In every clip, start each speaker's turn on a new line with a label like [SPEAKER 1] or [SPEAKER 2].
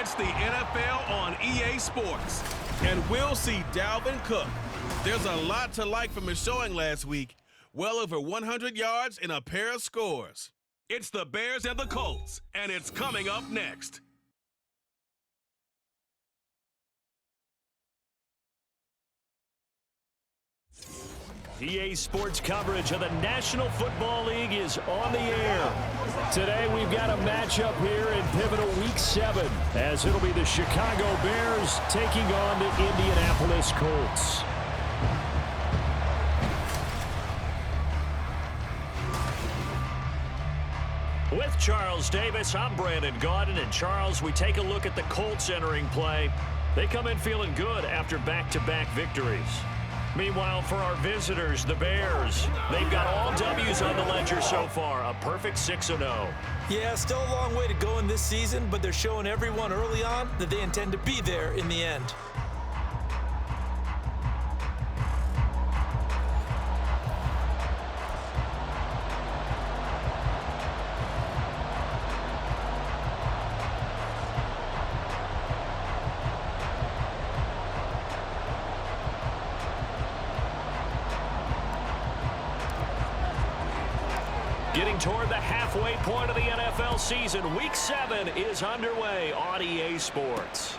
[SPEAKER 1] It's the NFL on EA Sports. And we'll see Dalvin Cook. There's a lot to like from his showing last week. Well over 100 yards and a pair of scores. It's the Bears and the Colts, and it's coming up next.
[SPEAKER 2] EA Sports coverage of the National Football League is on the air. Today we've got a matchup here in pivotal Week 7 as it'll be the Chicago Bears taking on the Indianapolis Colts. With Charles Davis, I'm Brandon Gaudin. And Charles, we take a look at the Colts entering play. They come in feeling good after back-to-back victories. Meanwhile, for our visitors, the Bears, they've got all W's on the ledger so far, a perfect 6-0.
[SPEAKER 3] Yeah, still a long way to go in this season, but they're showing everyone early on that they intend to be there in the end.
[SPEAKER 2] Getting toward the halfway point of the NFL season, Week 7 is underway on EA Sports.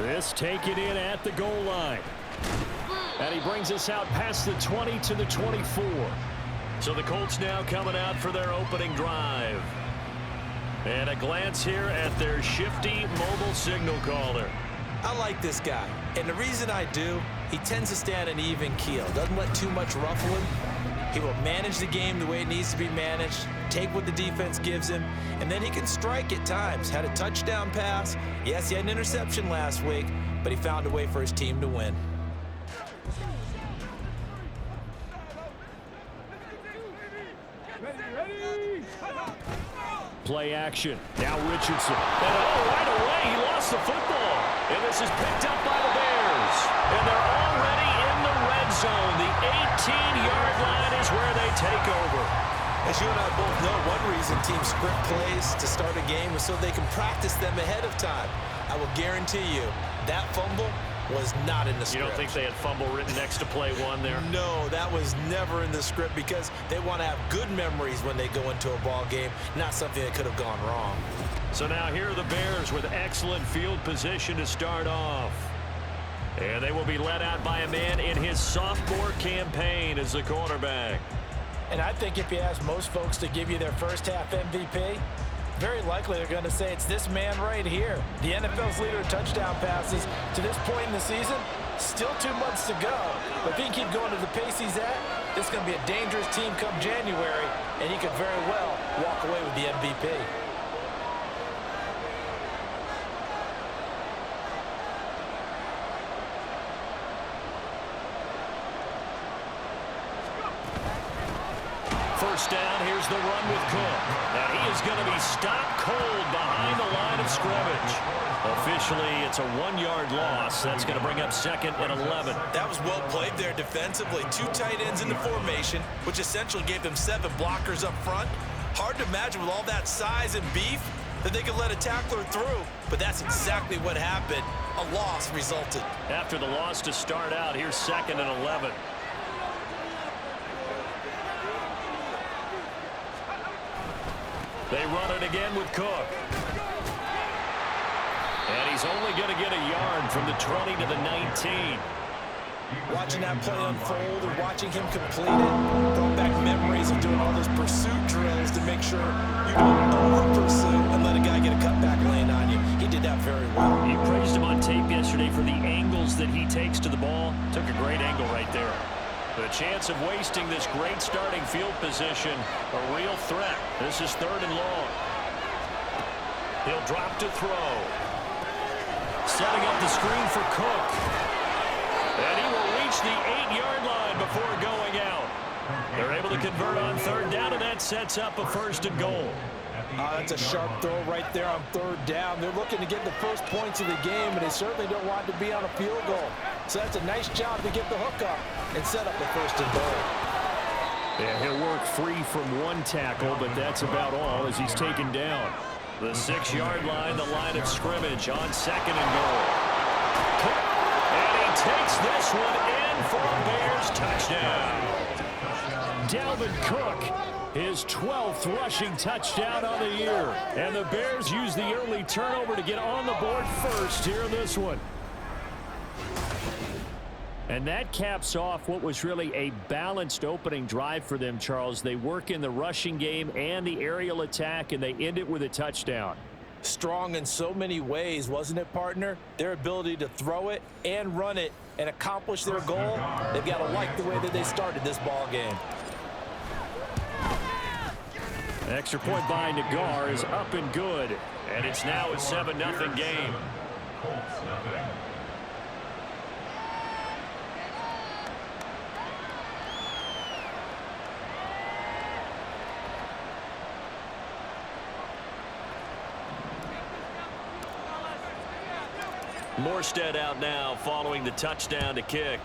[SPEAKER 2] This taken in at the goal line. And he brings us out past the 20 to the 24. So the Colts now coming out for their opening drive. And a glance here at their shifty mobile signal caller.
[SPEAKER 3] I like this guy, and the reason I do, he tends to stay on an even keel. Doesn't let too much ruffle him. He will manage the game the way it needs to be managed, take what the defense gives him, and then he can strike at times. Had a touchdown pass. Yes, he had an interception last week, but he found a way for his team to win.
[SPEAKER 2] Play action. Now Richardson. And right away, he lost the football. And this is picked up by the Bears. And they're already in the red zone. The 18-yard line is where they take over.
[SPEAKER 3] As you and I both know, one reason teams script plays to start a game is so they can practice them ahead of time. I will guarantee you that fumble was not in the script.
[SPEAKER 2] You don't think they had fumble written next to play one there?
[SPEAKER 3] No, that was never in the script because they want to have good memories when they go into a ball game, not something that could have gone wrong.
[SPEAKER 2] So now here are the Bears with excellent field position to start off. And they will be led out by a man in his sophomore campaign as the quarterback.
[SPEAKER 4] And I think if you ask most folks to give you their first half MVP, very likely they're going to say it's this man right here. The NFL's leader in touchdown passes to this point in the season. Still 2 months to go. But if he can keep going to the pace he's at, this is going to be a dangerous team come January, and he could very well walk away with the MVP.
[SPEAKER 2] First down, here's the run with Cook. And he is going to be stopped cold behind the line of scrimmage. Officially, it's a 1-yard loss. That's going to bring up 2nd and 11.
[SPEAKER 3] That was well played there defensively. 2 tight ends in the formation, which essentially gave them 7 blockers up front. Hard to imagine with all that size and beef that they could let a tackler through. But that's exactly what happened. A loss resulted.
[SPEAKER 2] After the loss to start out, here's 2nd and 11. They run it again with Cook. And he's only going to get a yard from the 20 to the 19.
[SPEAKER 3] Watching that play unfold and watching him complete it brought back memories of doing all those pursuit drills to make sure you don't over-pursue and let a guy get a cutback lane on you. He did that very well.
[SPEAKER 2] You praised him on tape yesterday for the angles that he takes to the ball. Took a great angle right there. The chance of wasting this great starting field position, a real threat. This is 3rd and long. He'll drop to throw. Setting up the screen for Cook. And he will reach the 8-yard line before going out. They're able to convert on 3rd down, and that sets up a 1st and goal.
[SPEAKER 4] That's a sharp throw right there on 3rd down. They're looking to get the first points of the game, and they certainly don't want to be on a field goal. So that's a nice job to get the hook up and set up the 1st and goal.
[SPEAKER 2] Yeah, he'll work free from 1 tackle, but that's about all as he's taken down. The 6-yard line, the line of scrimmage on 2nd and goal. And he takes this one in for a Bears touchdown. Dalvin Cook, his 12th rushing touchdown on the year. And the Bears use the early turnover to get on the board first here in this one. And that caps off what was really a balanced opening drive for them, Charles. They work in the rushing game and the aerial attack, and they end it with a touchdown.
[SPEAKER 4] Strong in so many ways, wasn't it, partner? Their ability to throw it and run it and accomplish their goal, they've got to like the way that they started this ball game.
[SPEAKER 2] Extra point by Nagar is up and good, and it's now a 7-0 game. Morstead out now following the touchdown to kick.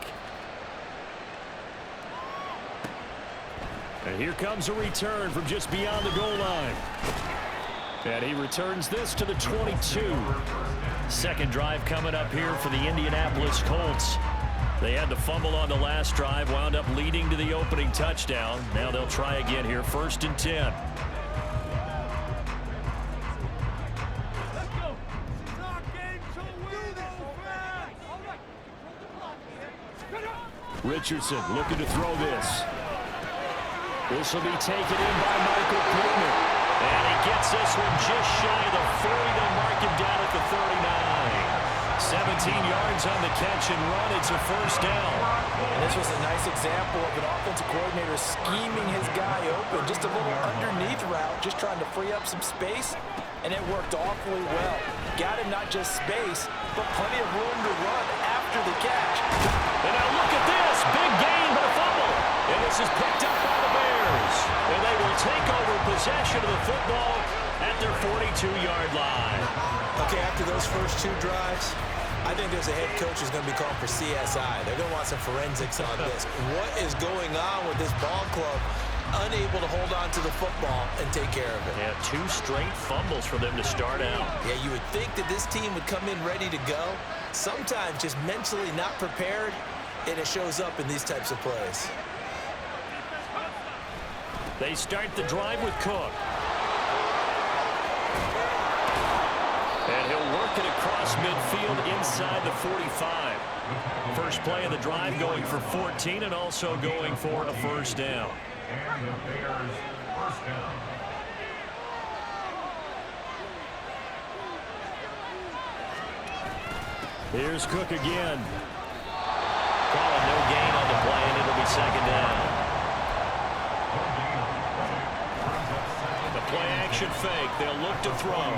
[SPEAKER 2] And here comes a return from just beyond the goal line. And he returns this to the 22. Second drive coming up here for the Indianapolis Colts. They had to fumble on the last drive, wound up leading to the opening touchdown. Now they'll try again here, 1st and 10. Richardson looking to throw this. This will be taken in by Michael Pittman. And he gets this one just shy of the 40. They'll mark him down at the 39. 17 yards on the catch and run. It's a 1st down.
[SPEAKER 4] And this was a nice example of an offensive coordinator scheming his guy open. Just a little underneath route, just trying to free up some space. And it worked awfully well. Got him not just space, but plenty of room to run after the catch.
[SPEAKER 2] And now look at this. Big gain, but a fumble. And this is picked up by the Bears. And they will take over possession of the football at their 42-yard line.
[SPEAKER 3] Okay, after those first 2 drives, I think there's a head coach who's going to be called for CSI. They're going to want some forensics on this. What is going on with this ball club? Unable to hold on to the football and take care of it.
[SPEAKER 2] Yeah, 2 straight fumbles for them to start out.
[SPEAKER 3] Yeah, you would think that this team would come in ready to go. Sometimes just mentally not prepared, and it shows up in these types of plays.
[SPEAKER 2] They start the drive with Cook. And he'll work it across midfield inside the 45. First play of the drive going for 14 and also going for a 1st down.
[SPEAKER 5] And the Bears' 1st down.
[SPEAKER 2] Here's Cook again. Calling no gain on the play, and it'll be 2nd down. The play action fake. They'll look to throw.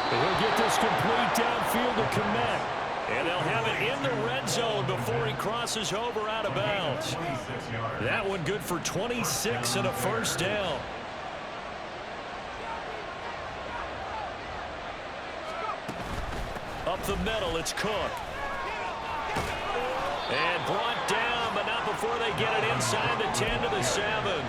[SPEAKER 2] He'll get this complete downfield to Komet. And they'll have it in the red zone before he crosses over out of bounds. That one good for 26 and a 1st down. Up the middle, it's Cook. And brought down, but not before they get it inside the 10 to the 7.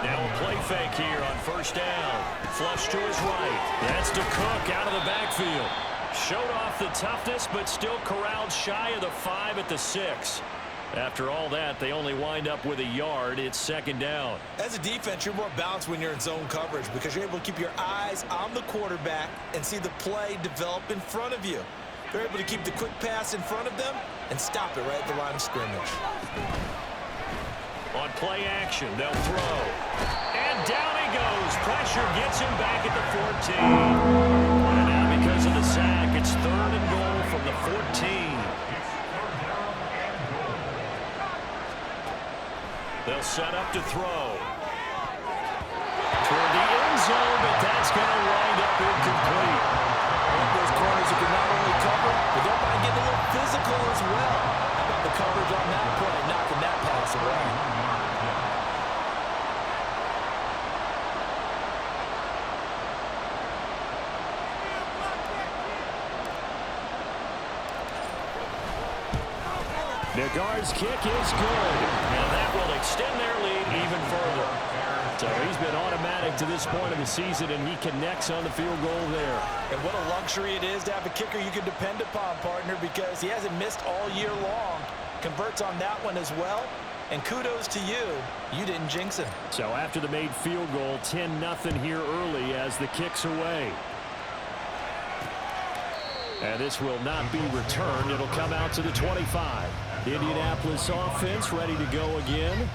[SPEAKER 2] Now a play fake here on 1st down. Flush to his right. That's to Cook out of the backfield. Showed off the toughness, but still corralled shy of the 5 at the 6. After all that, they only wind up with a yard. It's 2nd down.
[SPEAKER 3] As a defense, you're more balanced when you're in zone coverage because you're able to keep your eyes on the quarterback and see the play develop in front of you. They're able to keep the quick pass in front of them and stop it right at the line of scrimmage.
[SPEAKER 2] On play action, they'll throw. And down he goes. Pressure gets him back at the 14. And now because of the sack, it's 3rd and goal from the 14. They'll set up to throw. Toward the end zone, but that's going to wind up incomplete.
[SPEAKER 4] Those corners who can not only cover, but don't mind getting a little physical as well. How about the coverage on that play, knocking that pass away? Nagar's kick is good. And that
[SPEAKER 2] will extend their lead even further. So he's been automatic to this point of the season, and he connects on the field goal there.
[SPEAKER 4] And what a luxury it is to have a kicker you can depend upon, partner, because he hasn't missed all year long. Converts on that one as well. And kudos to you. You didn't jinx him.
[SPEAKER 2] So after the made field goal, 10-0 here early as the kick's away. And this will not be returned. It'll come out to the 25. The Indianapolis offense ready to go again.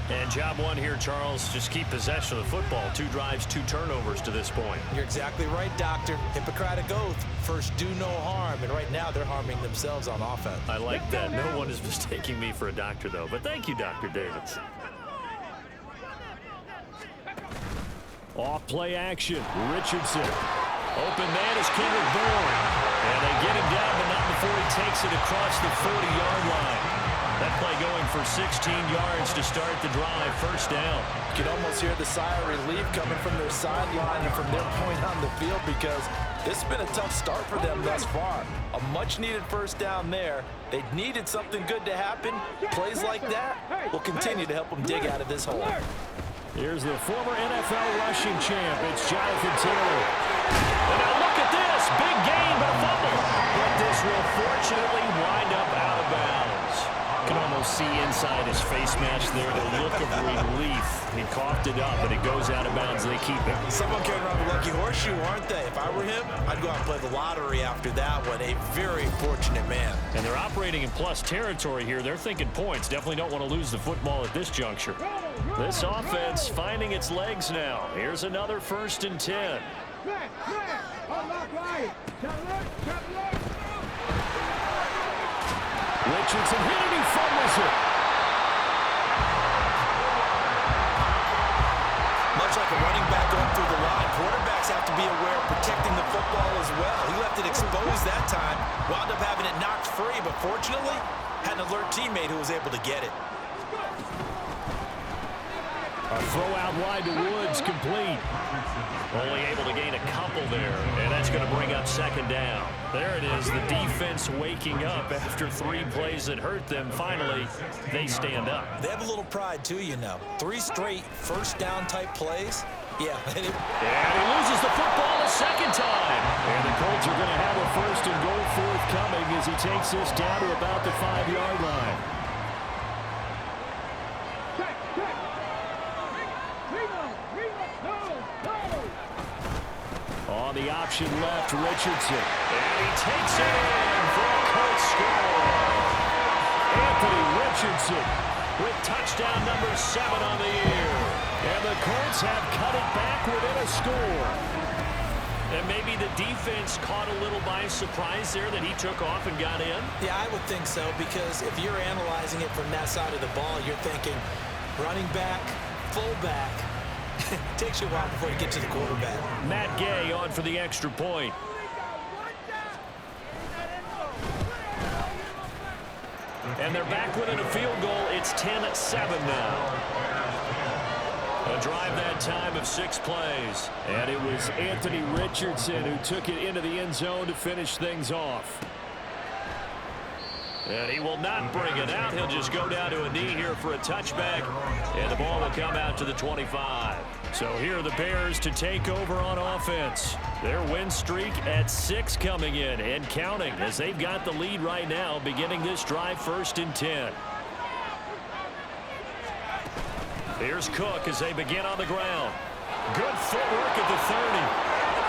[SPEAKER 2] And job one here, Charles, just keep possession of the football. 2 drives, 2 turnovers to this point.
[SPEAKER 4] You're exactly right, Doctor. Hippocratic oath. First, do no harm. And right now, they're harming themselves on offense.
[SPEAKER 2] I like that. No one is mistaking me for a doctor, though. But thank you, Dr. Davis. Off play action. Richardson. Open man is Kendrick Bourne. And they get him down, but not before he takes it across the 40-yard line. That play going for 16 yards to start the drive. First down.
[SPEAKER 4] You can almost hear the sigh of relief coming from their sideline and from their point on the field, because this has been a tough start for them thus far. A much-needed first down there. They needed something good to happen. Plays like that will continue to help them dig out of this hole.
[SPEAKER 2] Here's the former NFL rushing champ. It's Jonathan Taylor. And now look at this. Big gain, but a fumble. But this will fortunately wind up out of bounds. You can almost see inside his face mask there the look of relief. He coughed it up, but it goes out of bounds. They keep it.
[SPEAKER 4] Someone carrying around the lucky horseshoe, aren't they? If I were him, I'd go out and play the lottery after that one. A very fortunate man.
[SPEAKER 2] And they're operating in plus territory here. They're thinking points. Definitely don't want to lose the football at this juncture. This offense finding its legs now. Here's another 1st and 10. Richardson hit and he fumbles it.
[SPEAKER 4] Much like a running back going through the line, quarterbacks have to be aware of protecting the football as well. He left it exposed that time, wound up having it knocked free, but fortunately, had an alert teammate who was able to get it.
[SPEAKER 2] A throw out wide to Woods, complete. Only able to gain a couple there, and that's going to bring up 2nd down. There it is, the defense waking up after 3 plays that hurt them. Finally, they stand up.
[SPEAKER 4] They have a little pride, too, you know. 3 straight first-down type plays. Yeah.
[SPEAKER 2] And he loses the football a 2nd time. And the Colts are going to have a 1st and goal forthcoming as he takes this down to about the 5-yard line. On the option left, Richardson. And he takes it in for a Colts score. Anthony Richardson with touchdown number 7 on the year. And the Colts have cut it back within a score. And maybe the defense caught a little by surprise there that he took off and got in.
[SPEAKER 4] Yeah, I would think so, because if you're analyzing it from that side of the ball, you're thinking running back, fullback. Takes you a while before you get to the quarterback.
[SPEAKER 2] Matt Gay on for the extra point. And they're back within a field goal. It's 10-7 now. A drive that time of 6 plays. And it was Anthony Richardson who took it into the end zone to finish things off. And he will not bring it out. He'll just go down to a knee here for a touchback. And the ball will come out to the 25. So here are the Bears to take over on offense. Their win streak at 6 coming in and counting as they've got the lead right now, beginning this drive 1st and 10. Here's Cook as they begin on the ground. Good footwork at the 30.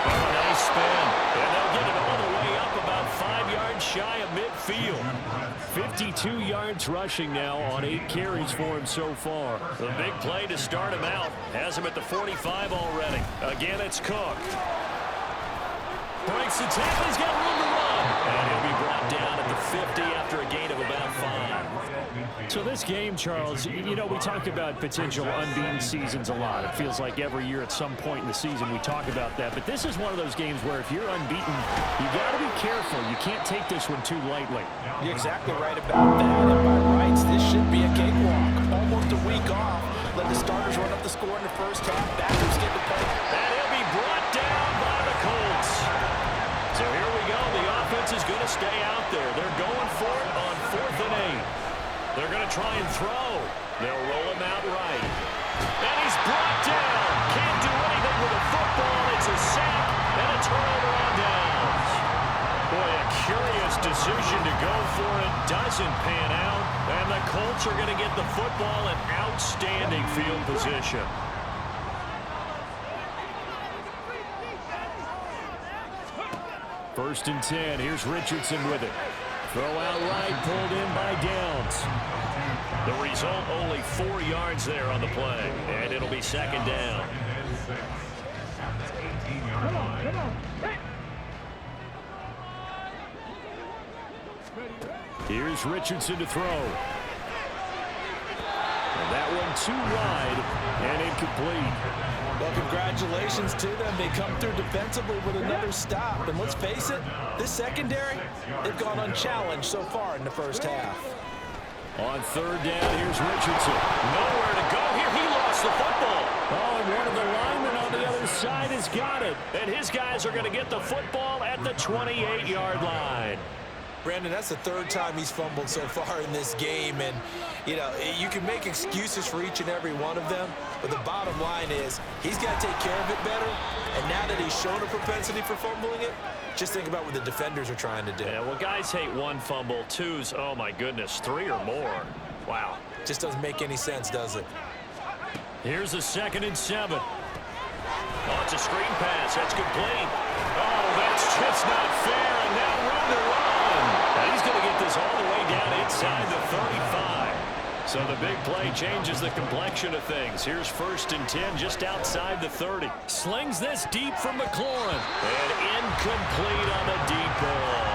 [SPEAKER 2] Oh, nice spin. And they'll get it all the way up about 5 yards shy of midfield. 52 yards rushing now on 8 carries for him so far. The big play to start him out. Has him at the 45 already. Again, it's Cook. Breaks the tackle. He's got room to run. And he'll be brought down at the 50 after a gain of about 5. So this game, Charles, you know, we talk about potential unbeaten seasons a lot. It feels like every year at some point in the season we talk about that. But this is one of those games where if you're unbeaten, you got to be careful. You can't take this one too lightly.
[SPEAKER 4] You're exactly right about that. And by rights, this should be a cakewalk. Almost a week off. Let the starters run up the score in the first half. Backers get the play.
[SPEAKER 2] And he'll be brought down by the Colts. So here we go. The offense is going to stay out there. They're going for it on 4th and 8. They're going to try and throw. They'll roll him out right. And he's brought down. Can't do anything with the football. It's a sack and a turnover on downs. Boy, a curious decision to go for it. Doesn't pan out. And the Colts are going to get the football in outstanding field position. First and 10. Here's Richardson with it. Throw out right, pulled in by Downs. The result, only 4 yards there on the play. And it'll be second down. Here's Richardson to throw. And that one too wide and incomplete.
[SPEAKER 4] Well, congratulations to them. They come through defensively with another stop. And let's face it, this secondary, they've gone unchallenged so far in the first half.
[SPEAKER 2] On third down, here's Richardson. Nowhere to go here. He lost the football. Oh, and one of the linemen on the other side has got it. And his guys are going to get the football at the 28-yard line.
[SPEAKER 3] Brandon, that's the third time he's fumbled so far in this game. And, you know, you can make excuses for each and every one of them. But the bottom line is he's got to take care of it better. And now that he's shown a propensity for fumbling it, just think about what the defenders are trying to do.
[SPEAKER 2] Yeah, well, guys hate one fumble, twos, oh, my goodness, 3 or more. Wow.
[SPEAKER 3] Just doesn't make any sense, does it?
[SPEAKER 2] Here's a 2nd and 7. Oh, it's a screen pass. That's complete. Oh, that's just not fair. And now run to run. And he's going to get this all the way down inside the 35. So the big play changes the complexion of things. Here's 1st and 10 just outside the 30. Slings this deep from McLaurin. And incomplete on the deep ball.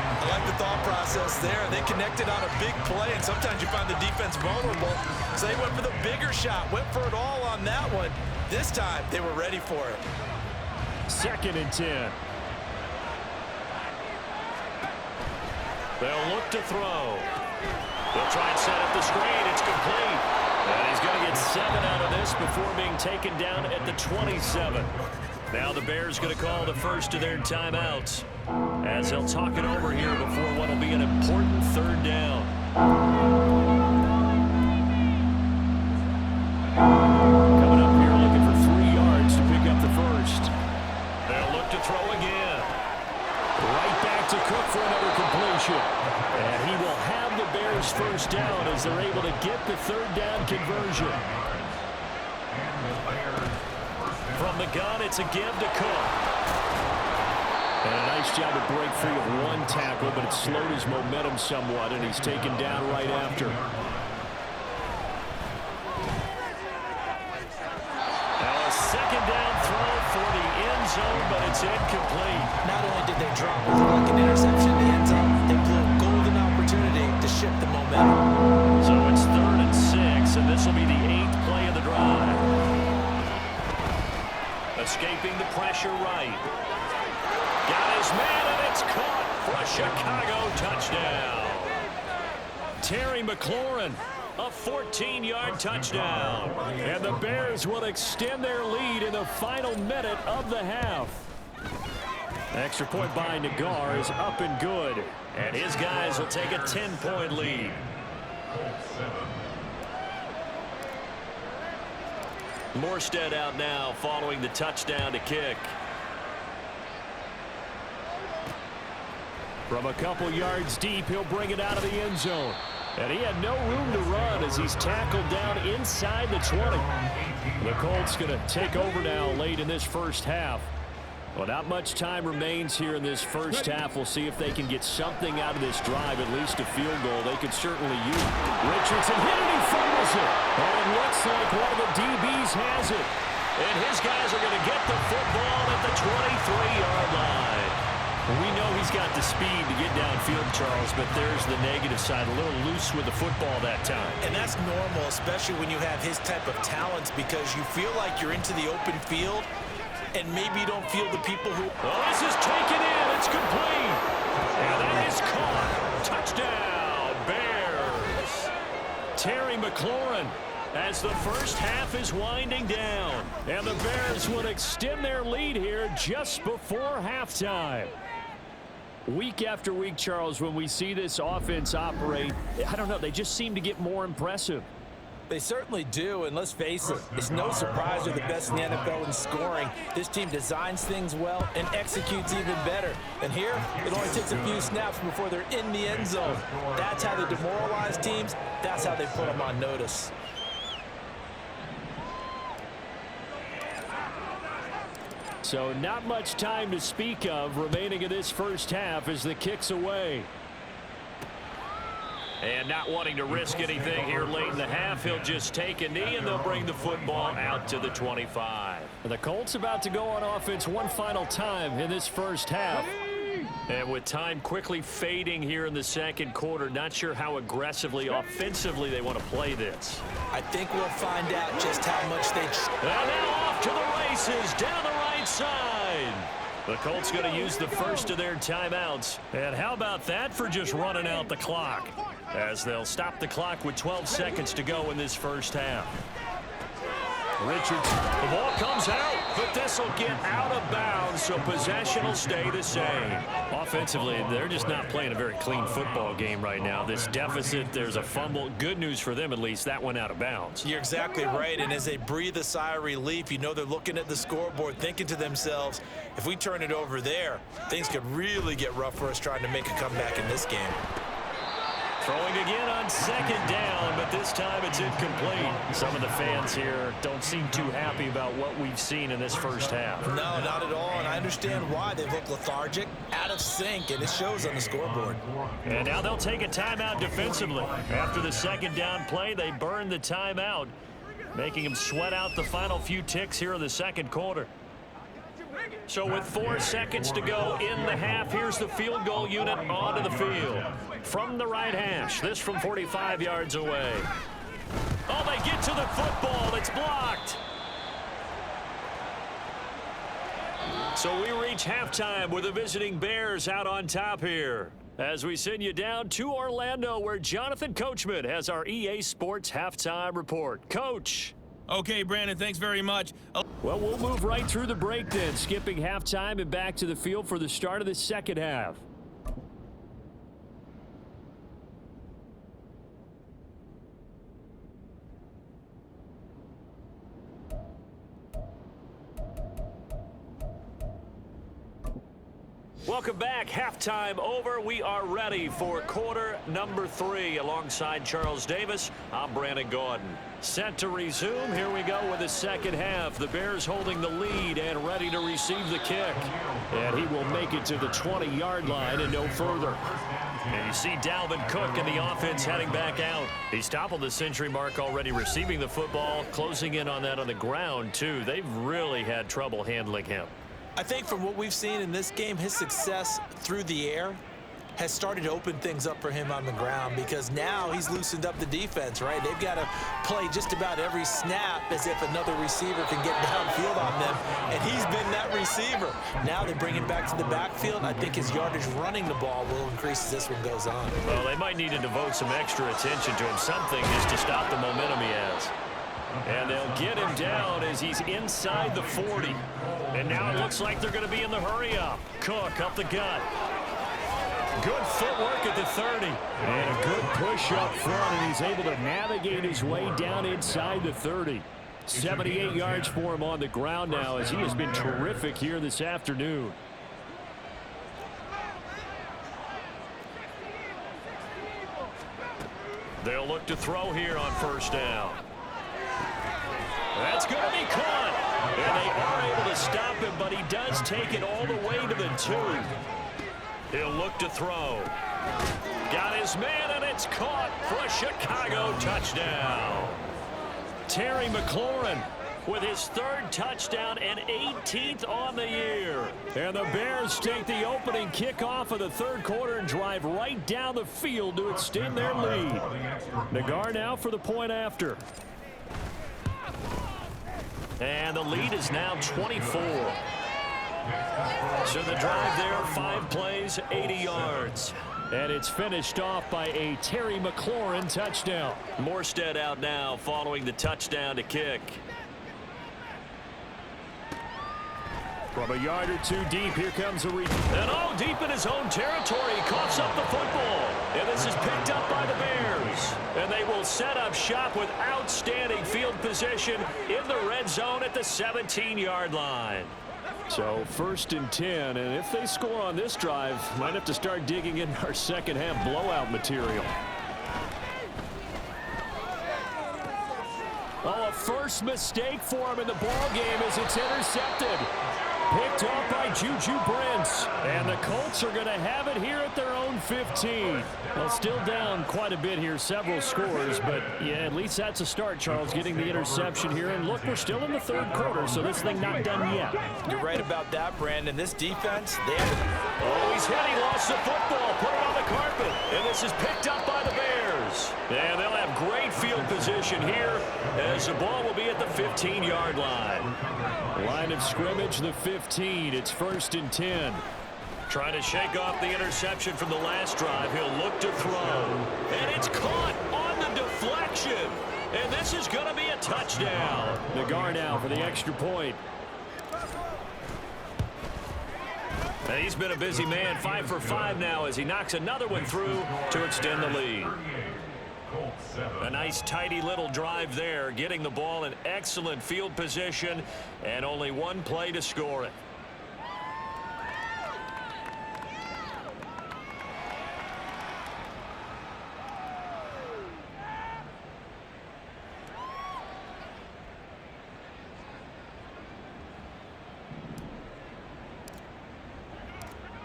[SPEAKER 3] I like the thought process there. They connected on a big play, and sometimes you find the defense vulnerable. So they went for the bigger shot, went for it all on that one. This time, they were ready for it.
[SPEAKER 2] 2nd and 10. They'll look to throw. They'll try and set up the screen. It's complete. And he's going to get 7 out of this before being taken down at the 27. Now the Bears going to call the first of their timeouts as they'll talk it over here before what will be an important 3rd down. Coming up here looking for 3 yards to pick up the first. They'll look to throw again. Right back to Cook for another completion. And he will have the Bears first down as they're able to get the 3rd down conversion. From the gun, it's a give to Cook. And a nice job to break free of one tackle, but it slowed his momentum somewhat, and he's taken down right after. Now a 2nd down throw for the end zone, but it's incomplete.
[SPEAKER 3] Not only did they drop it like an interception in the end zone, they blew a golden opportunity to shift the momentum.
[SPEAKER 2] So it's 3rd and 6, and this will be the 8th play of the drive. Escaping the pressure right. Got his man, and it's caught for a Chicago touchdown. Terry McLaurin, a 14-yard touchdown. And the Bears will extend their lead in the final minute of the half. Extra point by Nagar is up and good. And his guys will take a 10-point lead. Morstead out now following the touchdown to kick. From a couple yards deep, he'll bring it out of the end zone. And he had no room to run as he's tackled down inside the 20. The Colts going to take over now late in this first half. Well, not much time remains here in this first half. We'll see if they can get something out of this drive, at least a field goal. They could certainly use. Richardson hit it, he fumbles it. And it looks like one of the DBs has it. And his guys are going to get the football at the 23-yard line. We know he's got the speed to get downfield, Charles, but there's the negative side. A little loose with the football that time.
[SPEAKER 3] And that's normal, especially when you have his type of talents, because you feel like you're into the open field, and maybe you don't feel the people who...
[SPEAKER 2] Oh, this is taken in. It's complete. And that is caught. Touchdown, Bears. Terry McLaurin as the first half is winding down. And the Bears would extend their lead here just before halftime. Week after week, Charles, when we see this offense operate, I don't know, they just seem to get more impressive.
[SPEAKER 4] They certainly do, and let's face it, it's no surprise they're the best in the NFL in scoring. This team designs things well and executes even better. And here, it only takes a few snaps before they're in the end zone. That's how they demoralize teams. That's how they put them on notice.
[SPEAKER 2] So not much time to speak of remaining in this first half as the kick's away. And not wanting to risk anything here late in the half, he'll just take a knee and they'll bring the football out to the 25. The Colts about to go on offense one final time in this first half. And with time quickly fading here in the second quarter, not sure how aggressively, offensively they want to play this.
[SPEAKER 3] I think we'll find out just how much they...
[SPEAKER 2] And now off to the races down the right side. The Colts going to use the first of their timeouts. And how about that for just running out the clock? As they'll stop the clock with 12 seconds to go in this first half. Richards, the ball comes out, but this will get out of bounds, so possession will stay the same. Offensively, they're just not playing a very clean football game right now. This deficit, there's a fumble. Good news for them, at least, that went out of bounds.
[SPEAKER 3] You're exactly right, and as they breathe a sigh of relief, you know they're looking at the scoreboard, thinking to themselves, if we turn it over there, things could really get rough for us trying to make a comeback in this game.
[SPEAKER 2] Throwing again on second down, but this time it's incomplete. Some of the fans here don't seem too happy about what we've seen in this first half.
[SPEAKER 3] No, not at all, and I understand why. They look lethargic, out of sync, and it shows on the scoreboard.
[SPEAKER 2] And now they'll take a timeout defensively. After the second down play, they burn the timeout, making them sweat out the final few ticks here in the second quarter. So with 4 seconds to go in the half, here's the field goal unit onto the field. From the right hash, this from 45 yards away. Oh, they get to the football. It's blocked. So we reach halftime with the visiting Bears out on top here. As we send you down to Orlando, where Jonathan Coachman has our EA Sports halftime report. Coach.
[SPEAKER 6] Okay, Brandon, thanks very much.
[SPEAKER 2] Well, we'll move right through the break then, skipping halftime and back to the field for the start of the second half. Welcome back. Halftime over. We are ready for quarter number 3. Alongside Charles Davis, I'm Brandon Gordon. Set to resume. Here we go with the second half. The Bears holding the lead and ready to receive the kick. And he will make it to the 20-yard line and no further. And you see Dalvin Cook and the offense heading back out. He's toppled the century mark already, receiving the football, closing in on that on the ground, too. They've really had trouble handling him.
[SPEAKER 3] I think from what we've seen in this game, his success through the air has started to open things up for him on the ground, because now he's loosened up the defense, right? They've got to play just about every snap as if another receiver can get downfield on them, and he's been that receiver. Now they bring him back to the backfield. I think his yardage running the ball will increase as this one goes on.
[SPEAKER 2] Well, they might need to devote some extra attention to him, something just to stop the momentum he has. And they'll get him down as he's inside the 40. And now it looks like they're going to be in the hurry-up. Cook up the gut. Good footwork at the 30. And a good push up front, and he's able to navigate his way down inside the 30. 78 yards for him on the ground now, as he has been terrific here this afternoon. They'll look to throw here on first down. That's going to be caught. And they are able to stop him, but he does take it all the way to the 2. He'll look to throw. Got his man, and it's caught for a Chicago touchdown. Terry McLaurin with his 3rd touchdown and 18th on the year. And the Bears take the opening kickoff of the 3rd quarter and drive right down the field to extend their lead. Nagar now for the point after. And the lead is now 24. So the drive there, 5 plays, 80 yards. And it's finished off by a Terry McLaurin touchdown. Morstead out now following the touchdown to kick. From a yard or two deep, here comes a read. And all deep in his own territory, he coughs up the football. And this is picked up by the Bears. And they will set up shop with outstanding field position in the red zone at the 17-yard line. So 1st and 10, and if they score on this drive, might have to start digging in our second half blowout material. Oh, a first mistake for him in the ball game as it's intercepted. Picked off by Juju Brents. And the Colts are going to have it here at their own 15. Well, still down quite a bit here, several scores. But, yeah, at least that's a start, Charles, getting the interception here. And, look, we're still in the 3rd quarter, so this thing not done yet.
[SPEAKER 4] You're right about that, Brandon. This defense, they have it.
[SPEAKER 2] Oh, he's hit. He lost the football. Put it on the carpet. And this is picked up by the Bears. And they'll have great field position here as the ball will be at the 15-yard line. Line of scrimmage, the 15. It's 1st and 10. Trying to shake off the interception from the last drive. He'll look to throw. And it's caught on the deflection. And this is going to be a touchdown. Nagar now for the extra point. And he's been a busy man, 5 for 5 now as he knocks another one through to extend the lead. A nice tidy little drive there, getting the ball in excellent field position and only one play to score it.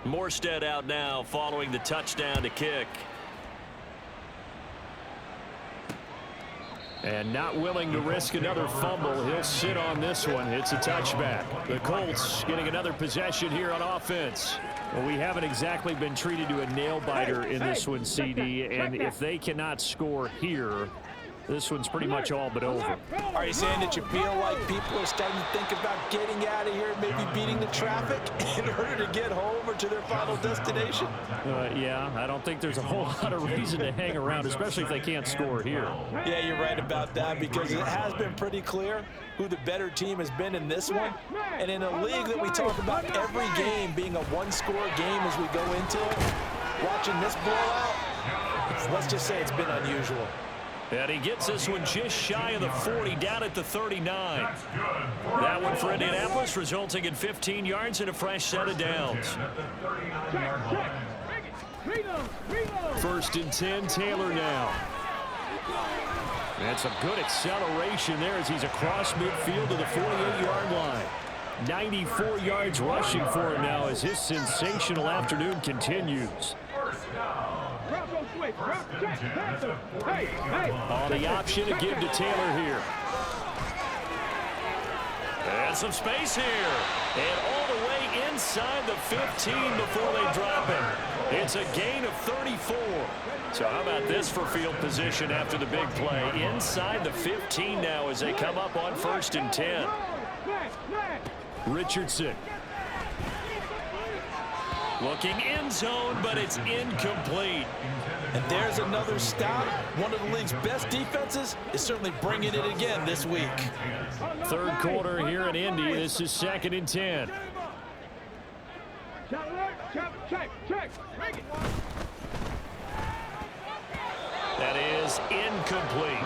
[SPEAKER 2] Morstead out now following the touchdown to kick. And not willing to risk another fumble. He'll sit on this one. It's a touchback. The Colts getting another possession here on offense. Well, we haven't exactly been treated to a nail-biter in this one, CD. And if they cannot score here, this one's pretty much all but over.
[SPEAKER 4] Are you saying that you feel like people are starting to think about getting out of here, maybe beating the traffic in order to get home or to their final destination?
[SPEAKER 2] Yeah, I don't think there's a whole lot of reason to hang around, especially if they can't score here.
[SPEAKER 4] Yeah, you're right about that because it has been pretty clear who the better team has been in this one. And in a league that we talk about every game being a one-score game as we go into it, watching this blowout, let's just say it's been unusual.
[SPEAKER 2] And he gets this one just shy of the 40, down at the 39. That one for Indianapolis, resulting in 15 yards and a fresh set of downs. 1st and 10, Taylor now. That's a good acceleration there as he's across midfield to the 48-yard line. 94 yards rushing for him now as his sensational afternoon continues. On the option to give to Taylor here. And some space here. And all the way inside the 15 before they drop him. It's a gain of 34. So how about this for field position after the big play? Inside the 15 now as they come up on 1st and 10. Richardson. Looking end zone, but it's incomplete.
[SPEAKER 4] And there's another stop. One of the league's best defenses is certainly bringing it again this week.
[SPEAKER 2] 3rd quarter here in Indy. This is 2nd and 10. That is incomplete.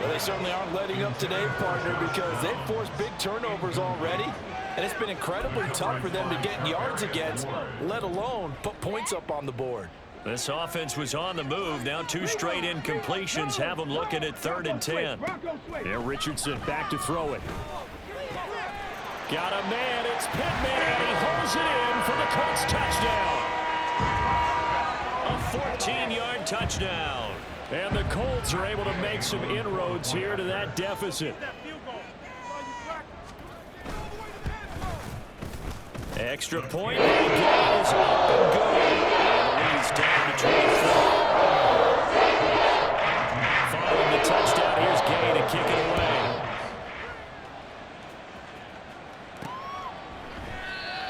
[SPEAKER 4] Well, they certainly aren't letting up today, partner, because they've forced big turnovers already. And it's been incredibly tough for them to get yards against, let alone put points up on the board.
[SPEAKER 2] This offense was on the move. Now 2 straight incompletions have them looking at 3rd and 10. There, Richardson back to throw it. Got a man. It's Pittman, and he holds it in for the Colts touchdown. A 14-yard touchdown. And the Colts are able to make some inroads here to that deficit. Extra point. And it goes up and good. Down to 24. Following the touchdown, here's Gay to kick it away.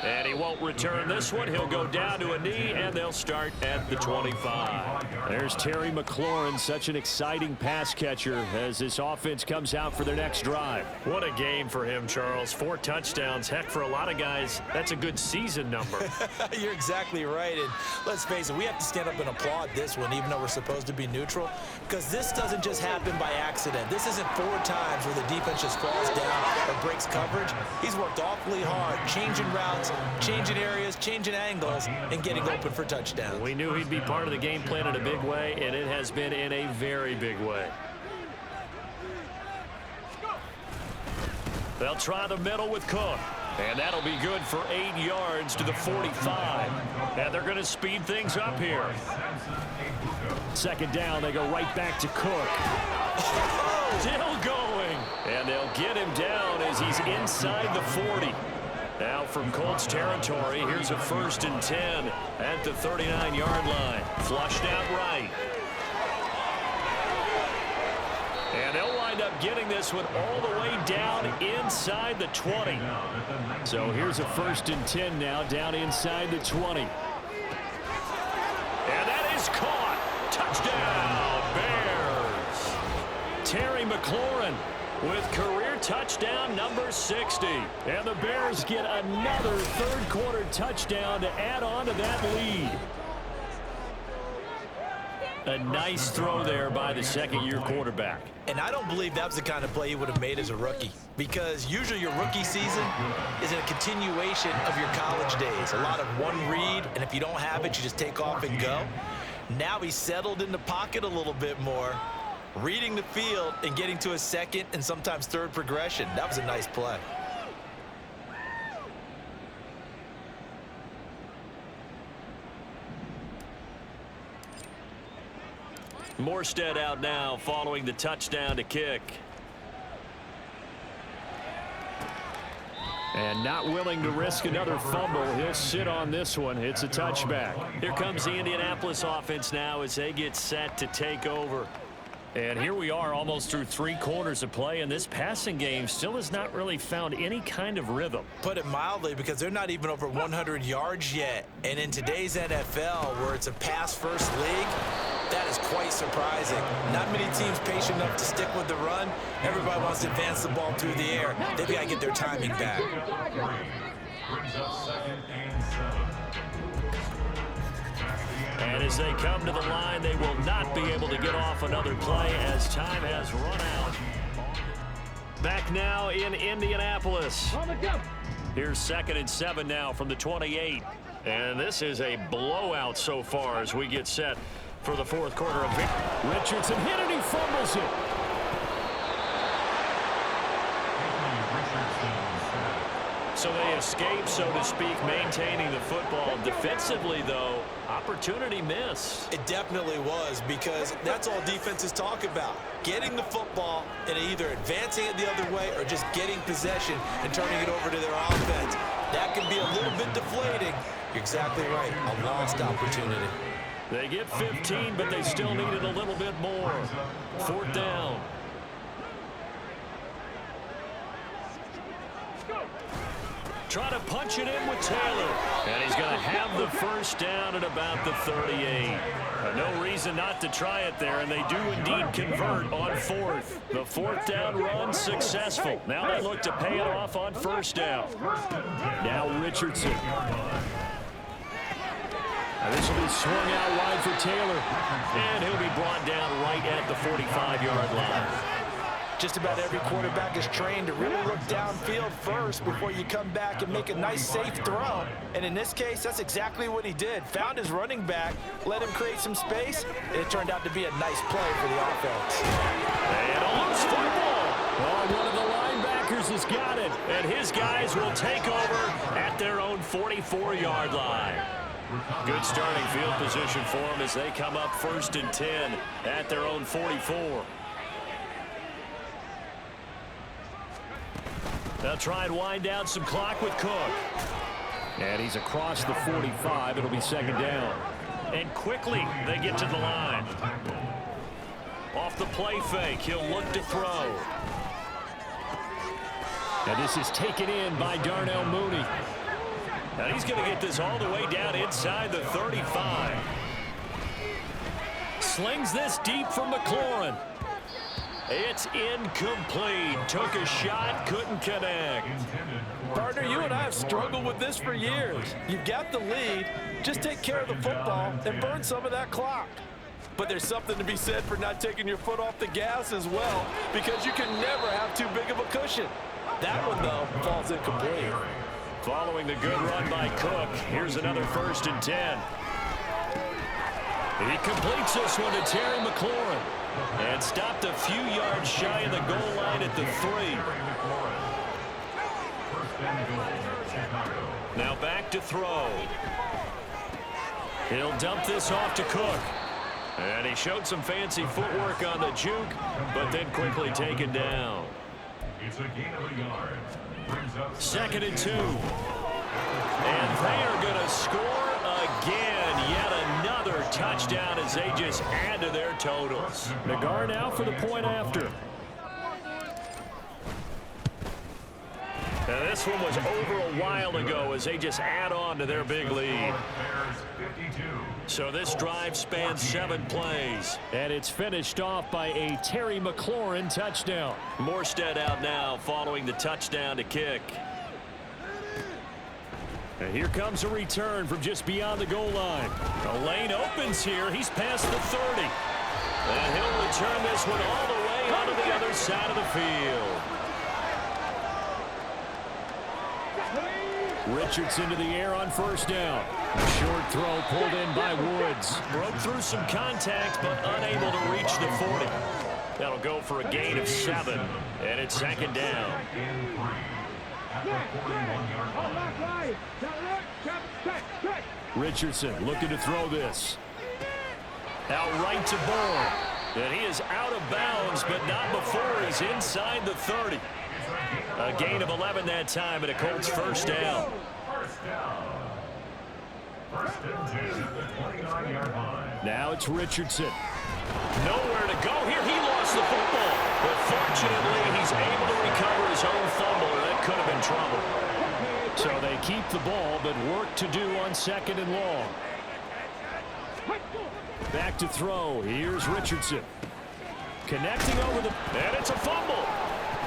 [SPEAKER 2] And he won't return this one. He'll go down to a knee, and they'll start at the 25. There's Terry McLaurin, such an exciting pass catcher as this offense comes out for their next drive.
[SPEAKER 7] What a game for him, Charles. 4 touchdowns. Heck, for a lot of guys, that's a good season number.
[SPEAKER 3] You're exactly right. And let's face it, we have to stand up and applaud this one, even though we're supposed to be neutral, because this doesn't just happen by accident. This isn't 4 times where the defense just falls down or breaks coverage. He's worked awfully hard, changing routes, changing areas, changing angles, and getting open for touchdowns.
[SPEAKER 2] We knew he'd be part of the game plan in a big way, and it has been in a very big way. They'll try the middle with Cook. And that'll be good for 8 yards to the 45. And they're going to speed things up here. Second down, they go right back to Cook. Still going. And they'll get him down as he's inside the 40. Now from Colts territory, here's a 1st and 10 at the 39-yard line. Flushed out right. And they'll wind up getting this one all the way down inside the 20. So here's a 1st and 10 now down inside the 20. And that is caught. Touchdown, Bears. Terry McLaurin with career touchdown number 60. And the Bears get another third-quarter touchdown to add on to that lead. A nice throw there by the second-year quarterback.
[SPEAKER 3] And I don't believe that was the kind of play he would have made as a rookie, because usually your rookie season is a continuation of your college days. A lot of one read, and if you don't have it, you just take off and go. Now he's settled in the pocket a little bit more, reading the field and getting to a second and sometimes third progression. That was a nice play.
[SPEAKER 2] Morstead out now following the touchdown to kick. And not willing to risk another fumble. He'll sit on this one. It's a touchback. Here comes the Indianapolis offense now as they get set to take over. And here we are almost through 3 quarters of play, and this passing game still has not really found any kind of rhythm.
[SPEAKER 3] Put it mildly, because they're not even over 100 yards yet. And in today's NFL, where it's a pass-first league, that is quite surprising. Not many teams patient enough to stick with the run. Everybody wants to advance the ball through the air. They've got to get their timing back.
[SPEAKER 5] Brings up 2nd and 7.
[SPEAKER 2] And as they come to the line, they will not be able to get off another play as time has run out. Back now in Indianapolis. Here's 2nd and 7 now from the 28. And this is a blowout so far as we get set for the 4th quarter of Richardson hit and he fumbles it. So they escape, so to speak, maintaining the football. Defensively, though, opportunity miss.
[SPEAKER 3] It definitely was, because that's all defenses talk about. Getting the football and either advancing it the other way or just getting possession and turning it over to their offense. That can be a little bit deflating. You're exactly right. A lost opportunity.
[SPEAKER 2] They get 15, but they still needed a little bit more. 4th down. Try to punch it in with Taylor. And he's going to have the 1st down at about the 38. No reason not to try it there, and they do indeed convert on 4th. The 4th down run successful. Now they look to pay it off on 1st down. Now Richardson. And this will be swung out wide for Taylor. And he'll be brought down right at the 45-yard line.
[SPEAKER 4] Just about every quarterback is trained to really look downfield first before you come back and make a nice, safe throw. And in this case, that's exactly what he did. Found his running back, let him create some space, and it turned out to be a nice play for the offense.
[SPEAKER 2] And a loose football. Oh, one of the linebackers has got it. And his guys will take over at their own 44-yard line. Good starting field position for them as they come up 1st and 10 at their own 44. They'll try and wind down some clock with Cook. And he's across the 45. It'll be 2nd down. And quickly they get to the line. Off the play fake, he'll look to throw. And this is taken in by Darnell Mooney. And he's going to get this all the way down inside the 35. Slings this deep from McLaurin. It's incomplete. Took a shot, couldn't connect.
[SPEAKER 4] Partner, you and I have struggled with this for years. You've got the lead. Just take care of the football and burn some of that clock. But there's something to be said for not taking your foot off the gas as well, because you can never have too big of a cushion. That one, though, falls incomplete.
[SPEAKER 2] Following the good run by Cook, here's another 1st and 10. He completes this one to Terry McLaurin and stopped a few yards shy of the goal line at the 3. Now back to throw. He'll dump this off to Cook. And he showed some fancy footwork on the juke, but then quickly taken down.
[SPEAKER 5] It's a gain of a yard.
[SPEAKER 2] 2nd and 2. And they are going to score again. Yet another touchdown as they just add to their totals.
[SPEAKER 7] Nagar now for the point after.
[SPEAKER 2] And this one was over a while ago as they just add on to their big lead. So this drive spans 7 plays.
[SPEAKER 7] And it's finished off by a Terry McLaurin touchdown.
[SPEAKER 2] Morstead out now following the touchdown to kick.
[SPEAKER 7] And here comes a return from just beyond the goal line.
[SPEAKER 2] The lane opens here. He's past the 30. And he'll return this one all the way onto the other side of the field.
[SPEAKER 7] Richardson to the air on 1st down. A short throw pulled in by Woods.
[SPEAKER 2] Broke through some contact, but unable to reach the 40. That'll go for a gain of 7, and it's 2nd down.
[SPEAKER 7] Richardson looking to throw this.
[SPEAKER 2] Out right to Bourne. And he is out of bounds, but not before he's inside the 30. A gain of 11 that time, and a Colts 1st down.
[SPEAKER 7] Now it's Richardson.
[SPEAKER 2] Nowhere to go here. He lost the football. But fortunately, he's able to recover his own fumble, or that could have been trouble.
[SPEAKER 7] So they keep the ball, but work to do on 2nd and long. Back to throw. Here's Richardson. Connecting over the...
[SPEAKER 2] And it's a fumble.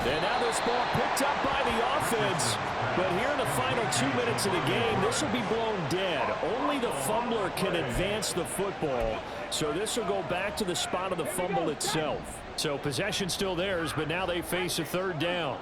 [SPEAKER 7] And now this ball picked up by the offense. But here in the final 2 minutes of the game, this will be blown dead. Only the fumbler can advance the football. So this will go back to the spot of the fumble itself. So possession still theirs, but now they face a 3rd down.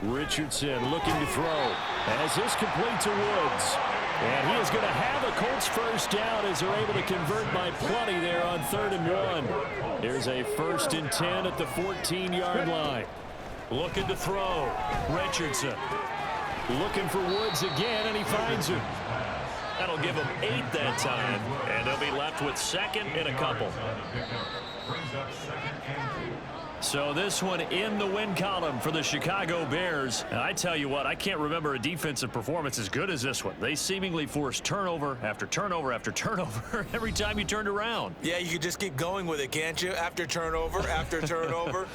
[SPEAKER 7] Richardson looking to throw. As this complete to Woods. And he is going to have a Colts 1st down as they're able to convert by plenty there on 3rd and 1. There's a 1st and 10 at the 14-yard line.
[SPEAKER 2] Looking to throw. Richardson.
[SPEAKER 7] Looking for Woods again, and he finds him.
[SPEAKER 2] That'll give him 8 that time. And they'll be left with 2nd and a couple. So this one in the win column for the Chicago Bears. And I tell you what, I can't remember a defensive performance as good as this one. They seemingly forced turnover after turnover after turnover every time you turned around.
[SPEAKER 3] Yeah, you could just keep going with it, can't you? After turnover, after turnover.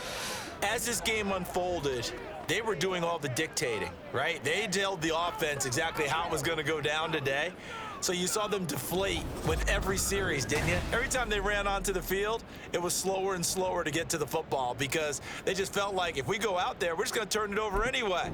[SPEAKER 3] As this game unfolded, they were doing all the dictating, right? They told the offense exactly how it was going to go down today. So you saw them deflate with every series, didn't you? Every time they ran onto the field, it was slower and slower to get to the football because they just felt like if we go out there, we're just going to turn it over anyway.